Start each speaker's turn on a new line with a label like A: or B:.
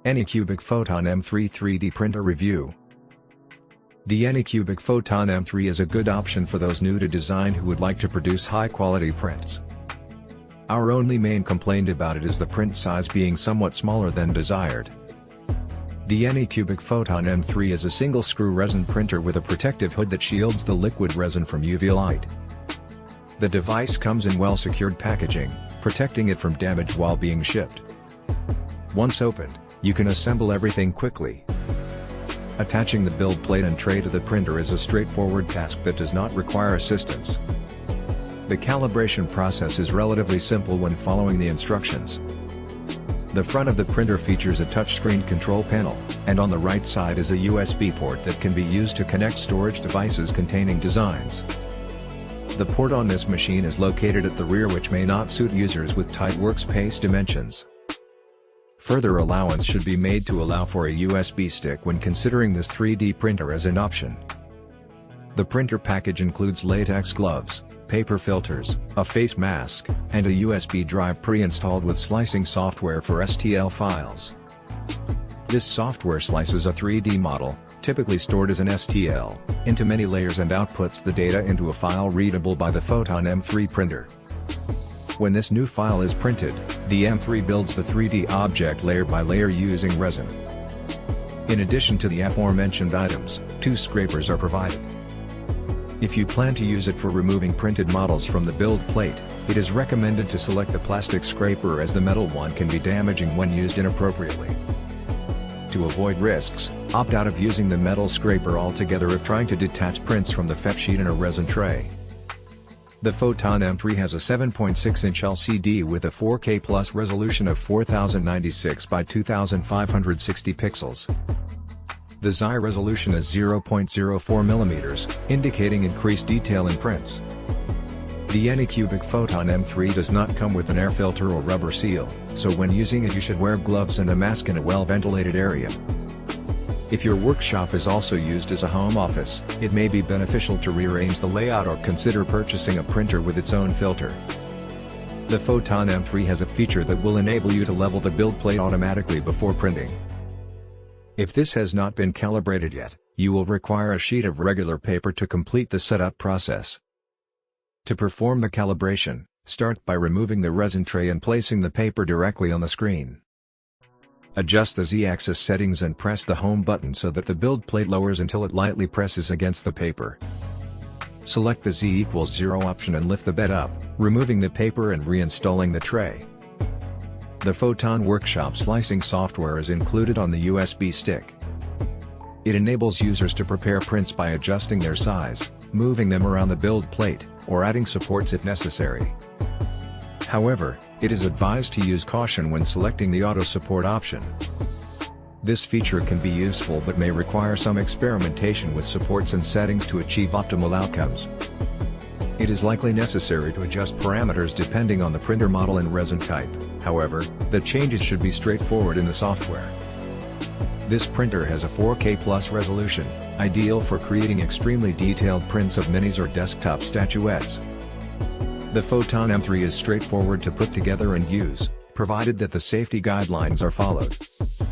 A: Anycubic Photon M3 3D Printer Review. The Anycubic Photon M3 is a good option for those new to design who would like to produce high-quality prints. Our only main complaint about it is the print size being somewhat smaller than desired. The Anycubic Photon M3 is a single-screw resin printer with a protective hood that shields the liquid resin from UV light. The device comes in well-secured packaging, protecting it from damage while being shipped. Once opened, you can assemble everything quickly. Attaching the build plate and tray to the printer is a straightforward task that does not require assistance. The calibration process is relatively simple when following the instructions. The front of the printer features a touchscreen control panel, and on the right side is a USB port that can be used to connect storage devices containing designs. The port on this machine is located at the rear, which may not suit users with tight workspace dimensions. Further allowance should be made to allow for a USB stick when considering this 3D printer as an option. The printer package includes latex gloves, paper filters, a face mask, and a USB drive pre-installed with slicing software for STL files. This software slices a 3D model, typically stored as an STL, into many layers and outputs the data into a file readable by the Photon M3 printer. When this new file is printed, the M3 builds the 3D object layer by layer using resin. In addition to the aforementioned items, 2 scrapers are provided. If you plan to use it for removing printed models from the build plate, it is recommended to select the plastic scraper, as the metal one can be damaging when used inappropriately. To avoid risks, opt out of using the metal scraper altogether if trying to detach prints from the FEP sheet in a resin tray. The Photon M3 has a 7.6-inch LCD with a 4K plus resolution of 4096 by 2560 pixels. The XI resolution is 0.04 mm, indicating increased detail in prints. The Anycubic Photon M3 does not come with an air filter or rubber seal, so when using it you should wear gloves and a mask in a well-ventilated area. If your workshop is also used as a home office, it may be beneficial to rearrange the layout or consider purchasing a printer with its own filter. The Photon M3 has a feature that will enable you to level the build plate automatically before printing. If this has not been calibrated yet, you will require a sheet of regular paper to complete the setup process. To perform the calibration, start by removing the resin tray and placing the paper directly on the screen. Adjust the Z-axis settings and press the home button so that the build plate lowers until it lightly presses against the paper. Select the Z=0 option and lift the bed up, removing the paper and reinstalling the tray. The Photon Workshop slicing software is included on the USB stick. It enables users to prepare prints by adjusting their size, moving them around the build plate, or adding supports if necessary. However, it is advised to use caution when selecting the auto support option. This feature can be useful but may require some experimentation with supports and settings to achieve optimal outcomes. It is likely necessary to adjust parameters depending on the printer model and resin type, however, the changes should be straightforward in the software. This printer has a 4K plus resolution, ideal for creating extremely detailed prints of minis or desktop statuettes. The Photon M3 is straightforward to put together and use, provided that the safety guidelines are followed.